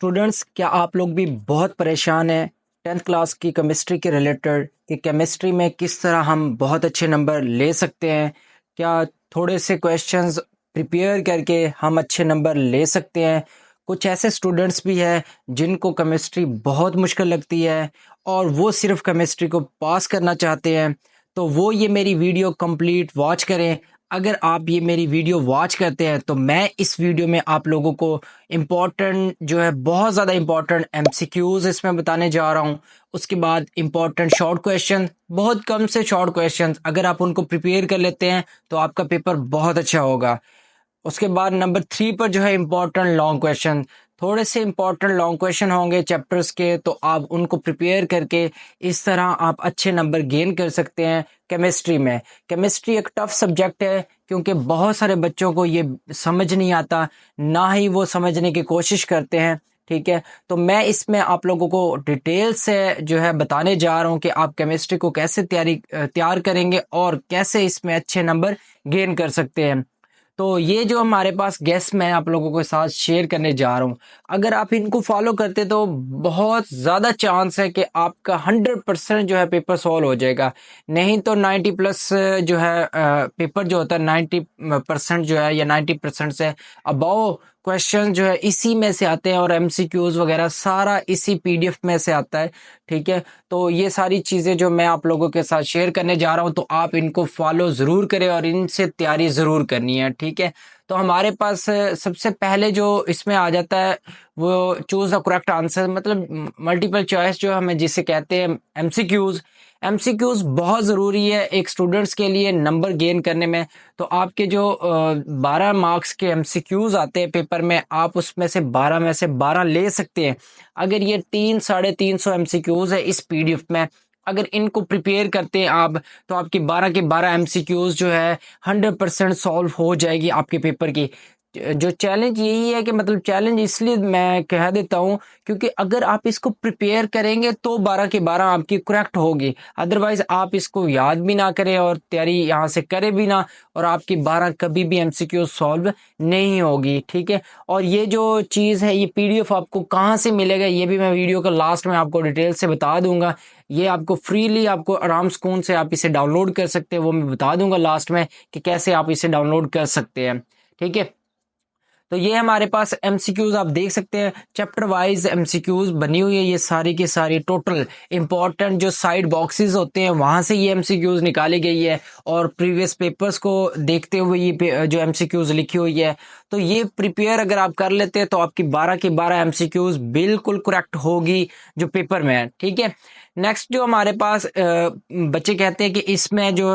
Students, क्या आप लोग भी बहुत परेशान हैं टेंथ क्लास की केमिस्ट्री के रिलेटेड कि केमिस्ट्री में किस तरह हम बहुत अच्छे नंबर ले सकते हैं? क्या थोड़े से क्वेश्चंस प्रिपेयर करके हम अच्छे नंबर ले सकते हैं? कुछ ऐसे स्टूडेंट्स भी हैं जिनको केमिस्ट्री बहुत मुश्किल लगती है और वो सिर्फ केमिस्ट्री को पास करना चाहते हैं, तो वो ये मेरी वीडियो कंप्लीट वॉच करें। अगर आप ये मेरी वीडियो वॉच करते हैं तो मैं इस वीडियो में आप लोगों को इम्पॉर्टेंट जो है बहुत ज़्यादा इम्पॉर्टेंट एमसीक्यूज इसमें बताने जा रहा हूँ। उसके बाद इम्पॉर्टेंट शॉर्ट क्वेश्चन, बहुत कम से शॉर्ट क्वेश्चन, अगर आप उनको प्रिपेयर कर लेते हैं तो आपका पेपर बहुत अच्छा होगा। उसके बाद नंबर 3 पर जो है इम्पोर्टेंट लॉन्ग क्वेश्चन, थोड़े से इम्पोर्टेंट लॉन्ग क्वेश्चन होंगे चैप्टर्स के, तो आप उनको प्रिपेयर करके इस तरह आप अच्छे नंबर गेन कर सकते हैं केमिस्ट्री में। केमिस्ट्री एक टफ सब्जेक्ट है क्योंकि बहुत सारे बच्चों को ये समझ नहीं आता, ना ही वो समझने की कोशिश करते हैं। ठीक है, तो मैं इसमें आप लोगों को डिटेल से जो है बताने जा रहा हूँ कि आप केमिस्ट्री को कैसे तैयार करेंगे और कैसे इसमें अच्छे नंबर गेन कर सकते हैं। तो ये जो हमारे पास गेस्ट मैं आप लोगों के साथ शेयर करने जा रहा हूँ, अगर आप इनको फॉलो करते तो बहुत ज़्यादा चांस है कि आपका 100% जो है पेपर सॉल्व हो जाएगा। नहीं तो 90 प्लस जो है पेपर जो होता है 90% जो है या 90% से अबव क्वेश्चन जो है इसी में से आते हैं और एमसीक्यूज वगैरह सारा इसी पीडीएफ में से आता है। ठीक है, तो ये सारी चीज़ें जो मैं आप लोगों के साथ शेयर करने जा रहा हूँ, तो आप इनको फॉलो ज़रूर करें और इनसे तैयारी ज़रूर करनी है। ठीक है, तो हमारे पास सबसे पहले जो इसमें आ जाता है वो चूज़ द करेक्ट आंसर, मतलब मल्टीपल चॉइस जो हमें जिसे कहते हैं एमसीक्यूज। एमसीक्यूज बहुत ज़रूरी है एक स्टूडेंट्स के लिए नंबर गेन करने में। तो आपके जो 12 मार्क्स के एमसीक्यूज आते हैं पेपर में, आप उसमें से 12 में से 12 ले सकते हैं। अगर ये 300-350 एमसीक्यूज है इस पीडीएफ में, अगर इनको प्रिपेयर करते हैं आप, तो आपकी 12 के 12 एमसीक्यूज जो है 100% सॉल्व हो जाएगी आपके पेपर की। जो चैलेंज यही है कि मतलब चैलेंज इसलिए मैं कह देता हूँ क्योंकि अगर आप इसको प्रिपेयर करेंगे तो 12 की 12 आपकी करेक्ट होगी। अदरवाइज आप इसको याद भी ना करें और तैयारी यहाँ से करें भी ना, और आपकी 12 कभी भी एमसीक्यू सॉल्व नहीं होगी। ठीक है, और ये जो चीज़ है ये पीडीएफ आपको कहाँ से मिलेगा ये भी मैं वीडियो के लास्ट में आपको डिटेल से बता दूंगा। ये आपको फ्रीली, आपको आराम सुकून से आप इसे डाउनलोड कर सकते हैं, वो मैं बता दूंगा लास्ट में कि कैसे आप इसे डाउनलोड कर सकते हैं। ठीक है, तो ये हमारे पास एमसीक्यूज आप देख सकते हैं, चैप्टर वाइज एमसीक्यूज बनी हुई है ये सारी की सारी। टोटल इंपॉर्टेंट जो साइड बॉक्सेस होते हैं वहां से ये एमसीक्यूज निकाली गई है और प्रीवियस पेपर्स को देखते हुए ये जो एमसीक्यूज लिखी हुई है। तो ये प्रिपेयर अगर आप कर लेते हैं तो आपकी 12 की 12 एमसीक्यूज बिल्कुल करेक्ट होगी जो पेपर में है। ठीक है, नेक्स्ट जो हमारे पास बच्चे कहते हैं कि इसमें जो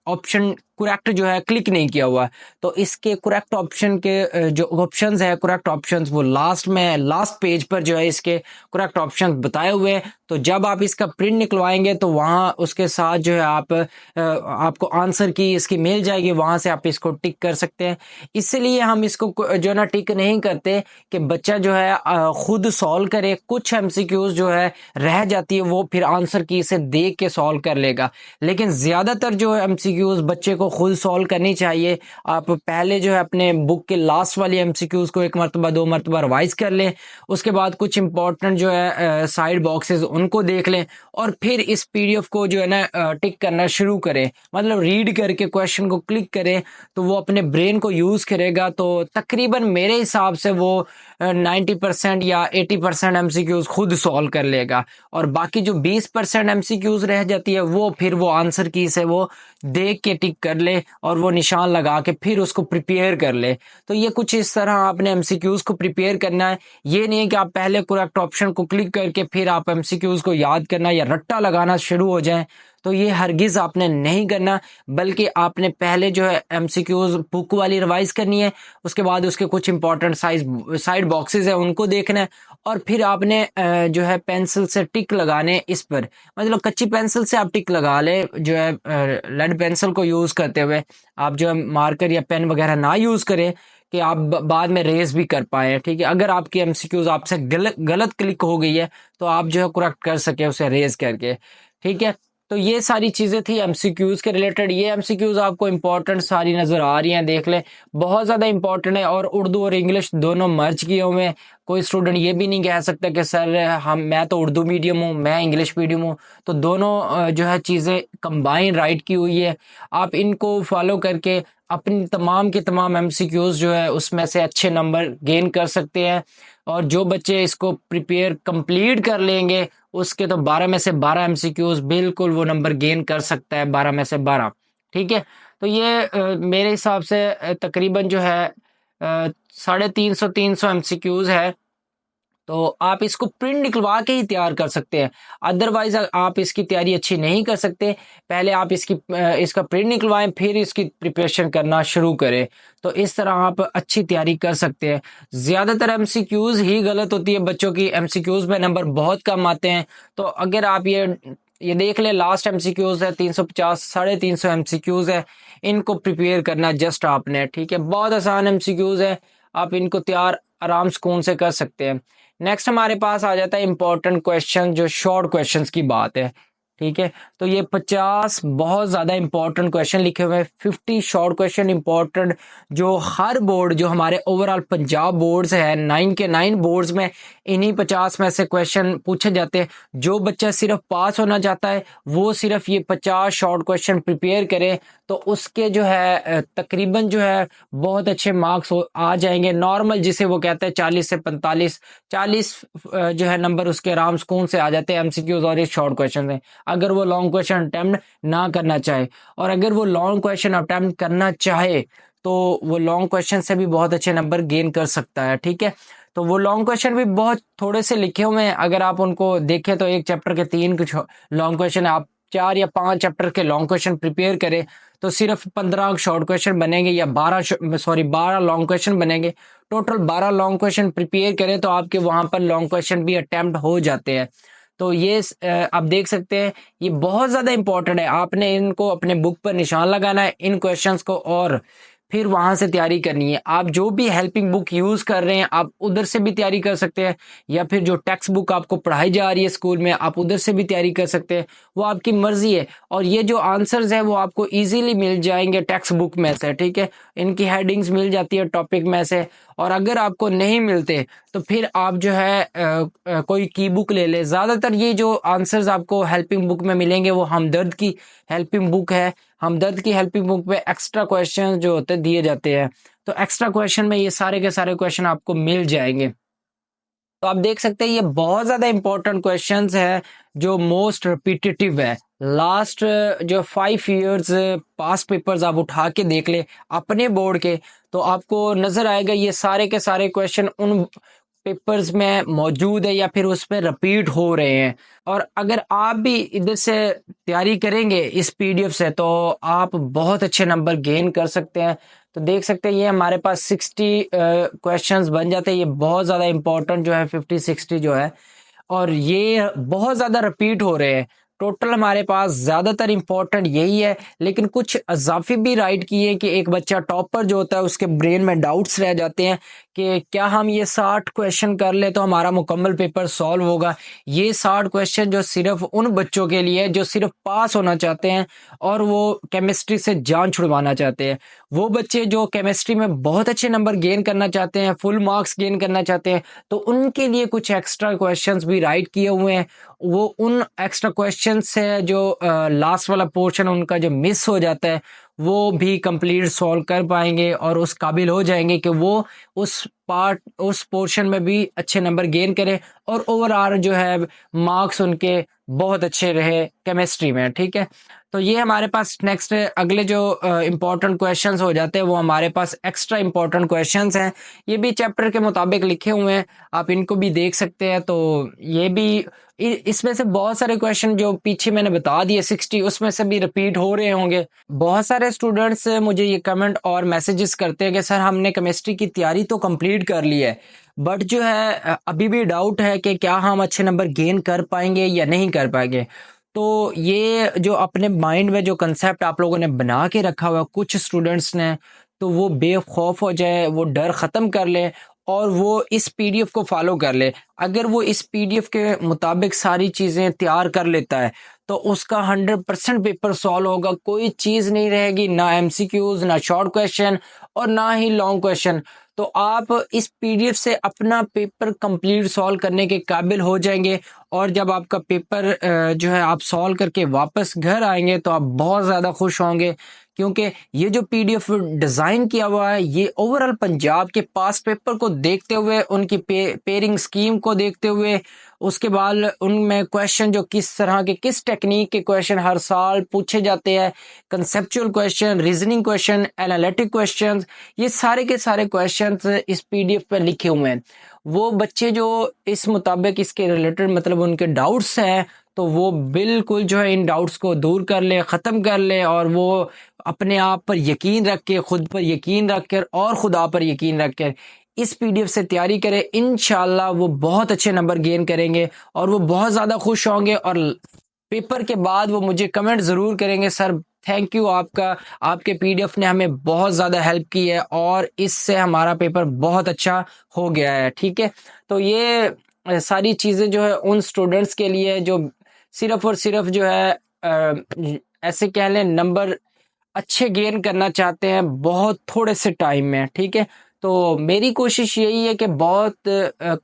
ऑप्शन करेक्ट जो है क्लिक नहीं किया हुआ, तो इसके करेक्ट ऑप्शन के जो ऑप्शंस है, करेक्ट ऑप्शंस वो लास्ट में, लास्ट पेज पर जो है इसके करेक्ट ऑप्शंस बताए हुए हैं। तो जब आप इसका प्रिंट निकलवाएंगे तो वहां उसके साथ जो है आपको आंसर की इसकी मिल जाएगी, वहां से आप इसको टिक कर सकते हैं। इसलिए हम इसको जो है ना टिक नहीं करते कि बच्चा जो है खुद सॉल्व करे। कुछ एमसीक्यूज जो है रह जाती है वो फिर आंसर की से देख के सॉल्व कर लेगा, लेकिन ज्यादातर जो एमसीक्यूज बच्चे को खुद सॉल्व करनी चाहिए। आप पहले जो है अपने बुक के लास्ट वाली एमसीक्यूज को 1 मरतबा 2 मरतबा रिवाइज कर लें, उसके बाद कुछ इंपॉर्टेंट जो है साइड बॉक्सेस उनको देख लें और फिर इस पीडीएफ को जो है ना टिक करना शुरू करें, मतलब रीड करके क्वेश्चन को क्लिक करें तो वो अपने ब्रेन को यूज करेगा। तो तकरीबन मेरे हिसाब से वो 90% या 80% एमसीक्यूज खुद सॉल्व कर लेगा, और बाकी जो 20% एमसीक्यूज रह जाती है वो फिर वो आंसर की से वो देख के टिक कर ले और वो निशान लगा के फिर उसको प्रिपेयर कर ले। तो ये कुछ इस तरह आपने एमसीक्यूज को प्रिपेयर करना है। ये नहीं है कि आप पहले करेक्ट ऑप्शन को क्लिक करके फिर आप एमसीक्यूज को याद करना या रट्टा लगाना शुरू हो जाएं, तो ये हरगिज आपने नहीं करना, बल्कि आपने पहले जो है एमसीक्यूज बुक वाली रिवाइज करनी है, उसके बाद उसके कुछ इंपॉर्टेंट साइड बॉक्सेस है उनको देखना है, और फिर आपने जो है पेंसिल से टिक लगाने इस पर, मतलब कच्ची पेंसिल से आप टिक लगा ले, जो है लेड पेंसिल को यूज करते हुए आप जो है मार्कर या पेन वगैरह ना यूज करें कि आप बाद में रेज भी कर पाए। ठीक है, अगर आपकी एमसीक्यूज आपसे गलत क्लिक हो गई है तो आप जो है करेक्ट कर सके उसे रेज करके। ठीक है, तो ये सारी चीजें थी एमसीक्यूज के रिलेटेड। ये एमसीक्यूज आपको इंपॉर्टेंट सारी नजर आ रही हैं, देख लें, बहुत ज्यादा इंपॉर्टेंट है और उर्दू और इंग्लिश दोनों मर्ज किए हुए हैं। कोई स्टूडेंट ये भी नहीं कह सकता कि सर मैं तो उर्दू मीडियम हूँ, मैं इंग्लिश मीडियम हूँ। तो दोनों जो है चीज़ें कंबाइन राइट की हुई है। आप इनको फॉलो करके अपनी तमाम के तमाम एमसीक्यूज जो है उसमें से अच्छे नंबर गेन कर सकते हैं। और जो बच्चे इसको प्रिपेयर कंप्लीट कर लेंगे उसके तो 12 में से 12 एमसीक्यूज बिल्कुल वो नंबर गेन कर सकता है, 12 में से 12। ठीक है, तो ये मेरे हिसाब से तकरीबन जो है 350 एमसीक्यूज है। तो आप इसको प्रिंट निकलवा के ही तैयार कर सकते हैं, अदरवाइज आप इसकी तैयारी अच्छी नहीं कर सकते। पहले आप इसका प्रिंट निकलवाएं फिर इसकी प्रिपरेशन करना शुरू करें, तो इस तरह आप अच्छी तैयारी कर सकते हैं। ज़्यादातर एमसीक्यूज ही गलत होती है बच्चों की, एमसीक्यूज में नंबर बहुत कम आते हैं। तो अगर आप ये देख ले, लास्ट एमसीक्यूज है 350, 350 एमसीक्यूज है, इनको प्रिपेयर करना जस्ट आपने। ठीक है, बहुत आसान एमसीक्यूज है, आप इनको तैयार आराम सुकून से कर सकते हैं। नेक्स्ट हमारे पास आ जाता है इंपॉर्टेंट क्वेश्चन, जो शॉर्ट क्वेश्चंस की बात है। ठीक है, तो ये 50 बहुत ज़्यादा इंपॉर्टेंट क्वेश्चन लिखे हुए हैं, 50 शॉर्ट क्वेश्चन इंपॉर्टेंट, जो हर बोर्ड, जो हमारे ओवरऑल पंजाब बोर्ड्स है 9 के 9 बोर्ड्स में इन्हीं 50 में से क्वेश्चन पूछे जाते हैं। जो बच्चा सिर्फ पास होना चाहता है वो सिर्फ ये 50 शॉर्ट क्वेश्चन प्रिपेयर करे, तो उसके जो है तकरीबन जो है बहुत अच्छे मार्क्स आ जाएंगे। नॉर्मल जिसे वो कहते हैं 40 से 45, 40 जो है नंबर उसके आराम सुकून से आ जाते हैं एमसीक्यूज और इस शॉर्ट क्वेश्चन से, अगर वो लॉन्ग क्वेश्चन अटेम्प्ट ना करना चाहे। और अगर वो लॉन्ग क्वेश्चन अटेम्प्ट करना चाहे तो वो लॉन्ग क्वेश्चन से भी बहुत अच्छे नंबर गेन कर सकता है। ठीक है, तो वो लॉन्ग क्वेश्चन भी बहुत थोड़े से लिखे हुए हैं, अगर आप उनको देखें तो एक चैप्टर के 3 कुछ लॉन्ग क्वेश्चन है, आप 4 या 5 चैप्टर के लॉन्ग क्वेश्चन प्रिपेयर करें तो सिर्फ 15 शॉर्ट क्वेश्चन बनेंगे, या 12 लॉन्ग क्वेश्चन बनेंगे। टोटल 12 लॉन्ग क्वेश्चन प्रिपेयर करें तो आपके वहां पर लॉन्ग क्वेश्चन भी अटेम्प्ट हो जाते हैं। तो ये आप देख सकते हैं, ये बहुत ज़्यादा इंपॉर्टेंट है। आपने इनको अपने बुक पर निशान लगाना है इन क्वेश्चंस को, और फिर वहां से तैयारी करनी है। आप जो भी हेल्पिंग बुक यूज कर रहे हैं आप उधर से भी तैयारी कर सकते हैं, या फिर जो टेक्स्ट बुक आपको पढ़ाई जा रही है स्कूल में आप उधर से भी तैयारी कर सकते हैं, वो आपकी मर्जी है। और ये जो आंसर्स है वो आपको इजीली मिल जाएंगे टेक्स्ट बुक में से। ठीक है, इनकी हेडिंग्स मिल जाती है टॉपिक में से। और अगर आपको नहीं मिलते तो फिर आप जो है कोई की बुक ले ले। ज़्यादातर ये जो आंसर्स आपको हेल्पिंग बुक में मिलेंगे वो हमदर्द की हेल्पिंग बुक है। हमदर्द की हेल्पिंग बुक पे एक्स्ट्रा क्वेश्चन जो होते दिए जाते हैं, तो एक्स्ट्रा क्वेश्चन में ये सारे के सारे क्वेश्चन आपको मिल जाएंगे। तो आप देख सकते हैं ये बहुत ज़्यादा इंपॉर्टेंट क्वेश्चंस है जो मोस्ट रिपीटेटिव है। लास्ट जो 5 इयर्स पास पेपर्स आप उठा के देख ले अपने बोर्ड के, तो आपको नज़र आएगा ये सारे के सारे क्वेश्चन उन पेपर्स में मौजूद है या फिर उसमें रिपीट हो रहे हैं। और अगर आप भी इधर से तैयारी करेंगे इस पीडीएफ से तो आप बहुत अच्छे नंबर गेन कर सकते हैं। तो देख सकते हैं ये हमारे पास 60 क्वेश्चंस बन जाते हैं। ये बहुत ज़्यादा इंपॉर्टेंट जो है 50-60 जो है, और ये बहुत ज़्यादा रिपीट हो रहे हैं। टोटल हमारे पास ज़्यादातर इंपॉर्टेंट यही है, लेकिन कुछ अजाफी भी राइट किए कि एक बच्चा टॉपर जो होता है उसके ब्रेन में डाउट्स रह जाते हैं कि क्या हम ये 60 क्वेश्चन कर ले तो हमारा मुकम्मल पेपर सॉल्व होगा। ये 60 क्वेश्चन जो सिर्फ उन बच्चों के लिए जो सिर्फ पास होना चाहते हैं और वो केमिस्ट्री से जान छुड़वाना चाहते हैं। वो बच्चे जो केमिस्ट्री में बहुत अच्छे नंबर गेन करना चाहते हैं, फुल मार्क्स गेन करना चाहते हैं, तो उनके लिए कुछ एक्स्ट्रा क्वेश्चंस भी राइट किए हुए हैं। वो उन एक्स्ट्रा क्वेश्चन से जो लास्ट वाला पोर्शन उनका जो मिस हो जाता है वो भी कंप्लीट सॉल्व कर पाएंगे और उस काबिल हो जाएंगे कि वो उस पोर्शन में भी अच्छे नंबर गेन करें और ओवरऑल जो है मार्क्स उनके बहुत अच्छे रहे केमिस्ट्री में। ठीक है, तो ये हमारे पास नेक्स्ट अगले जो इम्पोर्टेंट क्वेश्चंस हो जाते हैं वो हमारे पास एक्स्ट्रा इम्पोर्टेंट क्वेश्चंस हैं। ये भी चैप्टर के मुताबिक लिखे हुए हैं, आप इनको भी देख सकते हैं। तो ये भी इसमें से बहुत सारे क्वेश्चन जो पीछे मैंने बता दिए 60 उसमें से भी रिपीट हो रहे होंगे। बहुत सारे स्टूडेंट्स मुझे ये कमेंट और मैसेजेस करते हैं कि सर हमने केमिस्ट्री की तैयारी तो कंप्लीट कर ली है, बट जो है अभी भी डाउट है कि क्या हम अच्छे नंबर गेन कर पाएंगे या नहीं कर पाएंगे। तो ये जो अपने माइंड में जो कंसेप्ट आप लोगों ने बना के रखा हुआ कुछ स्टूडेंट्स ने, तो वो बेखौफ हो जाए, वो डर ख़त्म कर ले और वो इस पीडीएफ को फॉलो कर ले। अगर वो इस पीडीएफ के मुताबिक सारी चीज़ें तैयार कर लेता है तो उसका 100% पेपर सॉल्व होगा, कोई चीज़ नहीं रहेगी, ना एमसीक्यूज, ना शॉर्ट क्वेश्चन और ना ही लॉन्ग क्वेश्चन। तो आप इस पीडीएफ से अपना पेपर कंप्लीट सॉल्व करने के काबिल हो जाएंगे और जब आपका पेपर जो है आप सॉल्व करके वापस घर आएंगे तो आप बहुत ज़्यादा खुश होंगे, क्योंकि ये जो पीडीएफ डिज़ाइन किया हुआ है ये ओवरऑल पंजाब के पास पेपर को देखते हुए, उनकी पेयरिंग स्कीम को देखते हुए, उसके बाद उनमें क्वेश्चन जो किस तरह के, किस टेक्निक के क्वेश्चन हर साल पूछे जाते हैं, conceptual question, reasoning question, analytic question, ये सारे के सारे क्वेश्चन इस पीडीएफ पे लिखे हुए हैं। वो बच्चे जो इस मुताबिक इसके रिलेटेड मतलब उनके डाउट्स हैं तो वो बिल्कुल जो है इन डाउट्स को दूर कर ले, ख़त्म कर ले और वो अपने आप पर यकीन रख के, खुद पर यकीन रख कर और खुदा पर यकीन रख कर इस पीडीएफ से तैयारी करें। इंशाल्लाह वो बहुत अच्छे नंबर गेन करेंगे और वो बहुत ज़्यादा खुश होंगे और पेपर के बाद वो मुझे कमेंट ज़रूर करेंगे, सर थैंक यू आपका, आपके पीडीएफ ने हमें बहुत ज़्यादा हेल्प की है और इससे हमारा पेपर बहुत अच्छा हो गया है। ठीक है, तो ये सारी चीज़ें जो है उन स्टूडेंट्स के लिए जो सिर्फ और सिर्फ जो है ऐसे कह लें नंबर अच्छे गेन करना चाहते हैं बहुत थोड़े से टाइम में। ठीक है, तो मेरी कोशिश यही है कि बहुत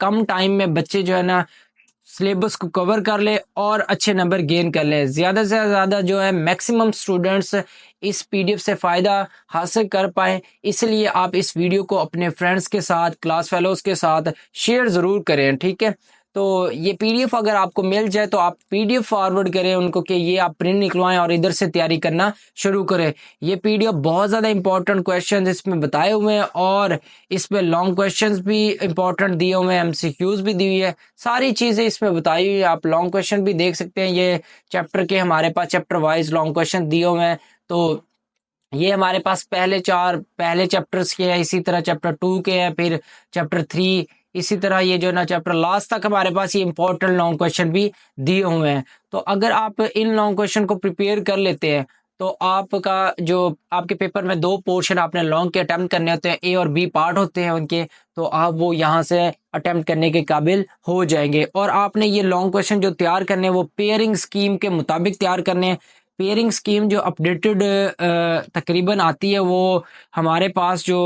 कम टाइम में बच्चे जो है ना सिलेबस को कवर कर ले और अच्छे नंबर गेन कर ले, ज़्यादा से ज़्यादा जो है मैक्सिमम स्टूडेंट्स इस पीडीएफ से फ़ायदा हासिल कर पाएँ। इसलिए आप इस वीडियो को अपने फ्रेंड्स के साथ, क्लास फेलोज़ के साथ शेयर ज़रूर करें। ठीक है, तो ये पीडीएफ अगर आपको मिल जाए तो आप पीडीएफ फॉरवर्ड करें उनको कि ये आप प्रिंट निकलवाएं और इधर से तैयारी करना शुरू करें। ये पीडीएफ बहुत ज़्यादा इंपॉर्टेंट क्वेश्चन इसमें बताए हुए हैं और इसमें लॉन्ग क्वेश्चंस भी इंपॉर्टेंट दिए हुए हैं, एमसीक्यूज भी दी हुई है, सारी चीज़ें इसमें बताई हुई है। आप लॉन्ग क्वेश्चन भी देख सकते हैं, ये चैप्टर के हमारे पास चैप्टर वाइज लॉन्ग क्वेश्चन दिए हुए हैं। तो ये हमारे पास पहले चैप्टर्स के हैं, इसी तरह चैप्टर 2 के हैं, फिर चैप्टर 3, इसी तरह ये जो ना चैप्टर लास्ट तक हमारे पास ये इंपॉर्टेंट लॉन्ग क्वेश्चन भी दिए हुए हैं। तो अगर आप इन लॉन्ग क्वेश्चन को प्रिपेयर कर लेते हैं तो आपका जो आपके पेपर में 2 पोर्शन आपने लॉन्ग के अटेम्प्ट करने होते हैं, ए और बी पार्ट होते हैं उनके, तो आप वो यहाँ से अटेम्प्ट करने के काबिल हो जाएंगे। और आपने ये लॉन्ग क्वेश्चन जो तैयार करने हैं वो पेयरिंग स्कीम के मुताबिक तैयार करने हैं। पेयरिंग स्कीम जो अपडेटेड तकरीबन आती है वो हमारे पास जो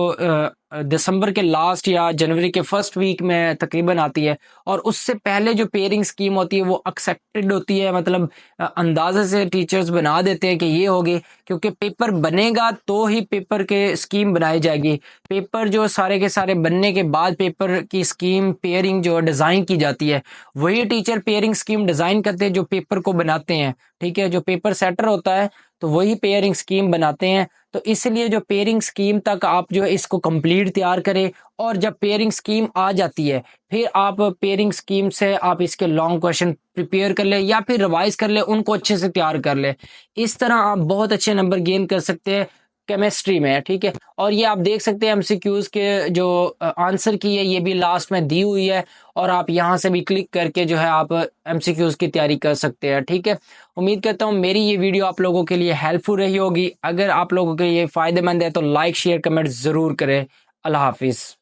दिसंबर के लास्ट या जनवरी के फर्स्ट वीक में तकरीबन आती है और उससे पहले जो पेयरिंग स्कीम होती है वो एक्सेप्टेड होती है, मतलब अंदाजे से टीचर्स बना देते हैं कि ये होगी, क्योंकि पेपर बनेगा तो ही पेपर के स्कीम बनाई जाएगी। पेपर जो सारे के सारे बनने के बाद पेपर की स्कीम पेयरिंग जो डिज़ाइन की जाती है वही टीचर पेयरिंग स्कीम डिज़ाइन करते हैं जो पेपर को बनाते हैं। ठीक है, जो पेपर सेटर होता है तो वही पेयरिंग स्कीम बनाते हैं। तो इसलिए जो पेयरिंग स्कीम तक आप जो है इसको कंप्लीट तैयार करें और जब पेयरिंग स्कीम आ जाती है फिर आप पेयरिंग स्कीम से आप इसके लॉन्ग क्वेश्चन प्रिपेयर कर ले या फिर रिवाइज कर ले, उनको अच्छे से तैयार कर ले। इस तरह आप बहुत अच्छे नंबर गेन कर सकते हैं केमिस्ट्री में। ठीक है, और ये आप देख सकते हैं एमसीक्यूज के जो आंसर की है ये भी लास्ट में दी हुई है और आप यहाँ से भी क्लिक करके जो है आप एमसीक्यूज की तैयारी कर सकते हैं। ठीक है, उम्मीद करता हूँ मेरी ये वीडियो आप लोगों के लिए हेल्पफुल रही होगी। अगर आप लोगों के लिए फ़ायदेमंद है तो लाइक शेयर कमेंट ज़रूर करें। अल्लाह हाफिज़।